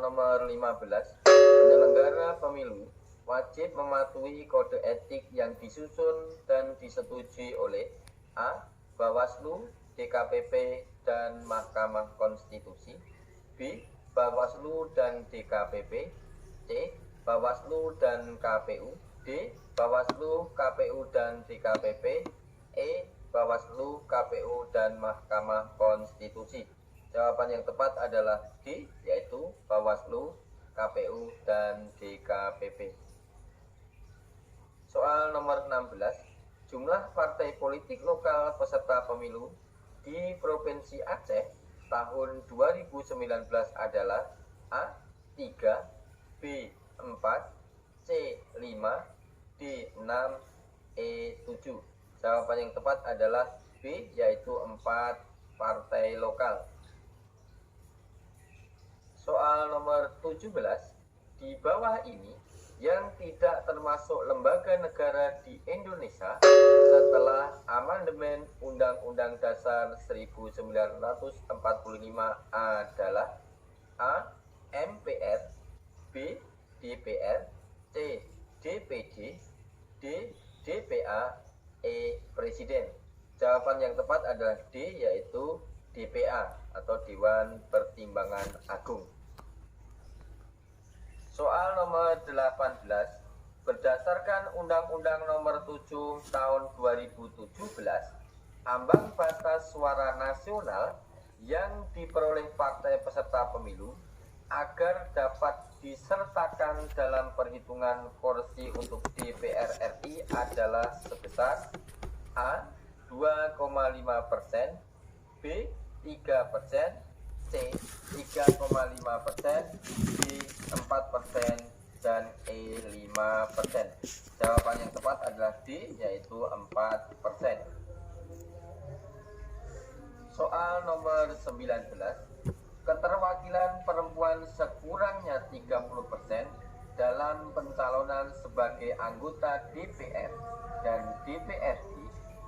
nomor 15, penyelenggara pemilu wajib mematuhi kode etik yang disusun dan disetujui oleh A. Bawaslu, DKPP, dan Mahkamah Konstitusi. B. Bawaslu dan DKPP. C. Bawaslu dan KPU. D. Bawaslu, KPU, dan DKPP. E. Bawaslu, KPU, dan Mahkamah Konstitusi. Jawaban yang tepat adalah D, yaitu Bawaslu, KPU, dan DKPP. Soal nomor 16, jumlah partai politik lokal peserta pemilu di Provinsi Aceh tahun 2019 adalah A. 3, B. 4, C. 5, D. 6, E. 7. Jawaban yang tepat adalah B, yaitu 4 partai lokal. Soal nomor 17, di bawah ini yang tidak termasuk lembaga negara di Indonesia setelah amandemen Undang-Undang Dasar 1945 adalah A. MPR, B. DPR, C. DPD, D. DPA, E. Presiden. Jawaban yang tepat adalah D, yaitu DPA atau Dewan Pertimbangan Agung. Soal nomor 18, berdasarkan Undang-Undang Nomor 7 Tahun 2017, ambang batas suara nasional yang diperoleh partai peserta pemilu agar dapat disertakan dalam perhitungan kursi untuk DPR RI adalah sebesar A. 2,5%, B. 3%, C. 3,5%, D. 4%, dan E. 5%. Jawaban yang tepat adalah D, yaitu 4%. Soal nomor 19, keterwakilan perempuan sekurangnya 30% dalam pencalonan sebagai anggota DPR dan DPRD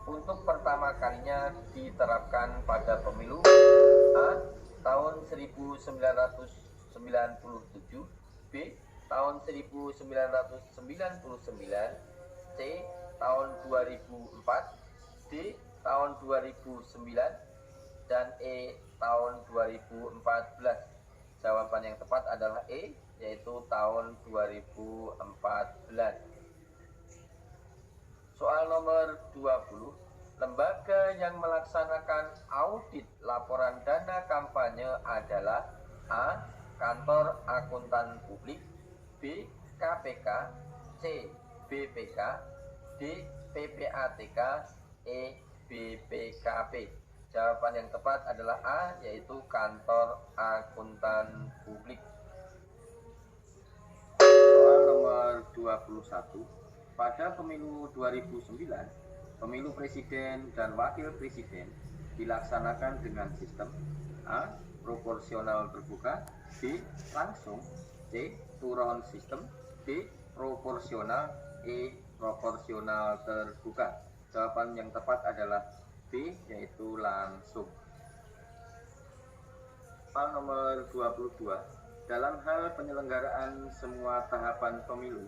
untuk pertama kalinya diterapkan pada pemilu A. tahun 1997, B. tahun 1999, C. tahun 2004, D. tahun 2009, dan E. tahun 2014. Jawaban yang tepat adalah E, yaitu tahun 2014. Soal nomor 20, lembaga yang melaksanakan audit laporan dana kampanye adalah A. Kantor Akuntan Publik, B. KPK, C. BPK, D. PPATK, E. BPKP. Jawaban yang tepat adalah A, yaitu Kantor Akuntan Publik. Soal nomor 21, pada pemilu 2009, pemilu presiden dan wakil presiden dilaksanakan dengan sistem A. proporsional terbuka, B. langsung, C. two-round system, D. proporsional, E. proporsional terbuka. Jawaban yang tepat adalah B, yaitu langsung. Soal nomor 22, dalam hal penyelenggaraan semua tahapan pemilu,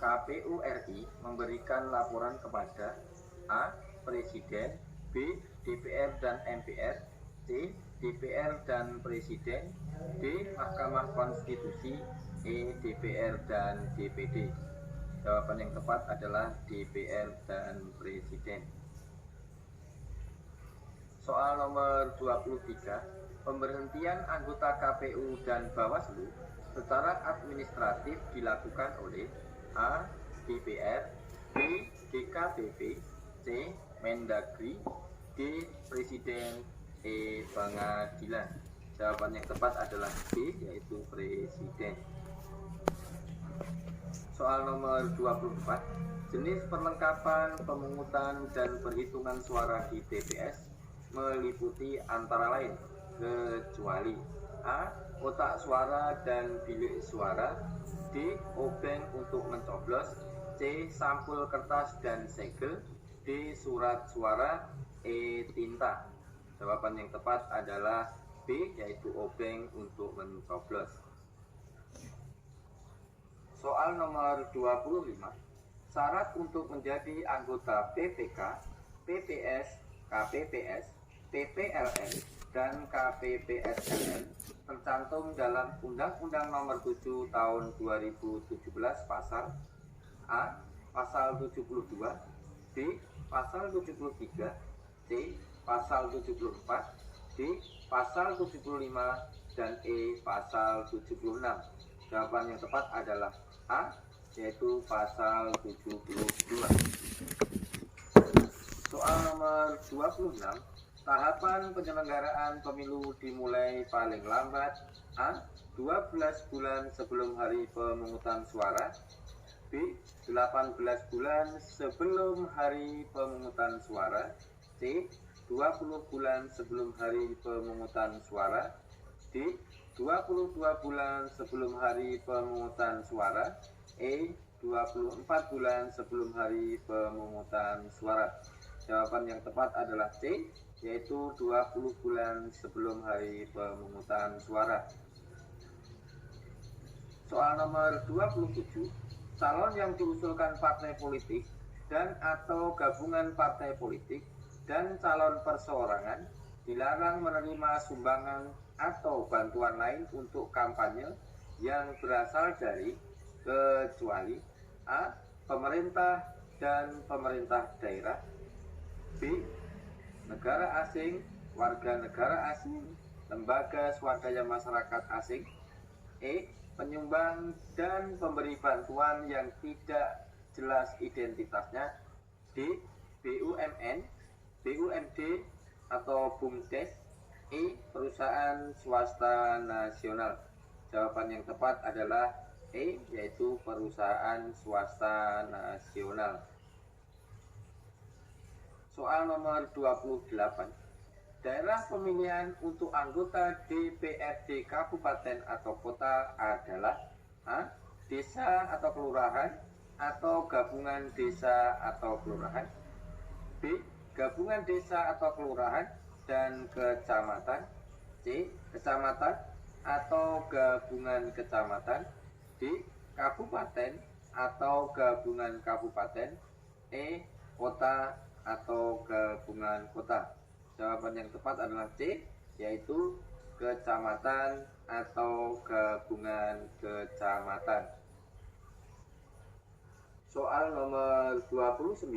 KPU RI memberikan laporan kepada A. Presiden, B. DPR dan MPR, C. DPR dan Presiden, D. Mahkamah Konstitusi, E. DPR dan DPD. Jawaban yang tepat adalah DPR dan Presiden. Soal nomor 23, pemberhentian anggota KPU dan Bawaslu secara administratif dilakukan oleh A. DPR, B. DKPP, C. Mendagri, D. Presiden, E. Pengadilan. Jawaban yang tepat adalah B, yaitu Presiden. Soal nomor 24, jenis perlengkapan pemungutan dan perhitungan suara di TPS meliputi antara lain kecuali A. kotak suara dan bilik suara, D. obeng untuk mencoblos, C. sampul kertas dan segel, D. surat suara, E. tinta. Jawaban yang tepat adalah B, yaitu obeng untuk mencoblos. Soal nomor 25. Syarat untuk menjadi anggota PPK, PPS, KPPS, PPLN, dan KPPSLN tercantum dalam Undang-Undang Nomor 7 Tahun 2017 Pasal A. Pasal 72, B. Pasal 73, C. Pasal 74, D. Pasal 75, dan E. Pasal 76. Jawaban yang tepat adalah A, yaitu pasal 72. Soal nomor 26. Tahapan penyelenggaraan pemilu dimulai paling lambat A. 12 bulan sebelum hari pemungutan suara, B. 18 bulan sebelum hari pemungutan suara, C. 20 bulan sebelum hari pemungutan suara, D. 22 bulan sebelum hari pemungutan suara, E. 24 bulan sebelum hari pemungutan suara. Jawaban yang tepat adalah C, yaitu 20 bulan sebelum hari pemungutan suara. Soal nomor 27. Calon yang diusulkan partai politik dan atau gabungan partai politik dan calon perseorangan dilarang menerima sumbangan atau bantuan lain untuk kampanye yang berasal dari kecuali A. Pemerintah dan pemerintah daerah, B. Negara asing, warga negara asing, lembaga swadaya masyarakat asing, E. Penyumbang dan pemberi bantuan yang tidak jelas identitasnya, D. BUMN, BUMD atau BUMDes, E. Perusahaan swasta nasional. Jawaban yang tepat adalah E, yaitu perusahaan swasta nasional. Soal nomor 28. Daerah pemilihan untuk anggota DPRD kabupaten atau kota adalah A. Desa atau kelurahan atau gabungan desa atau kelurahan, B. Gabungan desa atau kelurahan dan kecamatan, C. Kecamatan atau gabungan kecamatan, D. Kabupaten atau gabungan kabupaten, E. Kota atau gabungan kota. Jawaban yang tepat adalah C, yaitu kecamatan atau gabungan kecamatan. Soal nomor 29.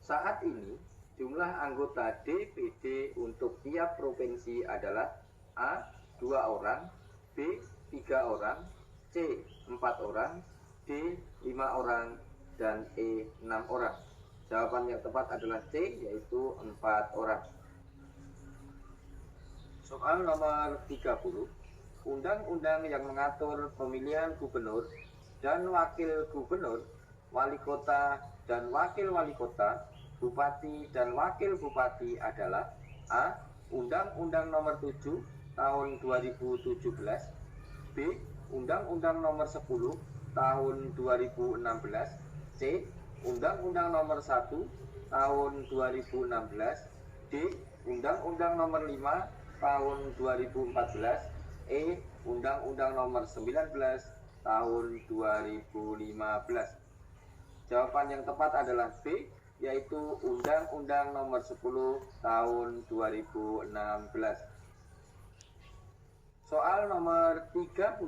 Saat ini jumlah anggota DPD untuk tiap provinsi adalah A. 2 orang, B. 3 orang, C. 4 orang, D. 5 orang, dan E. 6 orang. Jawaban yang tepat adalah C, yaitu 4 orang. Soal nomor 30. Undang-undang yang mengatur pemilihan gubernur dan wakil gubernur, wali kota dan wakil wali kota, bupati dan wakil bupati adalah A. Undang-Undang Nomor 7 Tahun 2017, B. Undang-Undang Nomor 10 Tahun 2016, C. Undang-Undang Nomor 1 Tahun 2016, D. Undang-Undang Nomor 5 Tahun 2014, E. Undang-Undang Nomor 19 Tahun 2015. Jawaban yang tepat adalah B, yaitu Undang-Undang Nomor 10 Tahun 2016. Soal nomor 31.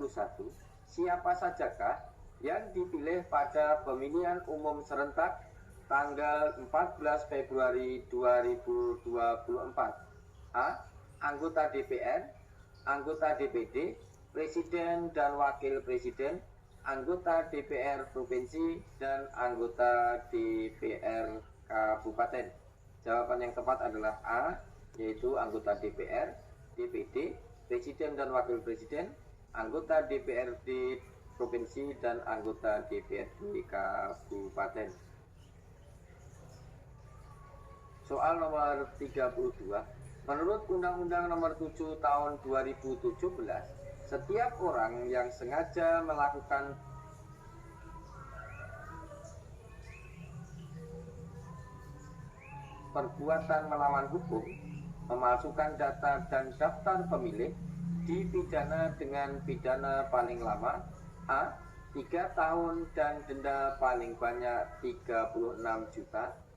Siapa sajakah yang dipilih pada pemilihan umum serentak tanggal 14 Februari 2024? A. Anggota DPR, anggota DPD, presiden dan wakil presiden, anggota DPR provinsi, dan anggota DPR kabupaten. Jawaban yang tepat adalah A, yaitu anggota DPR, DPD, presiden dan wakil presiden, anggota DPRD provinsi, dan anggota DPRD kabupaten. Soal nomor 32. Menurut Undang-Undang Nomor 7 Tahun 2017, setiap orang yang sengaja melakukan perbuatan melawan hukum, memalsukan data dan daftar pemilih, dipidana dengan pidana paling lama A. 3 tahun dan denda paling banyak 36 juta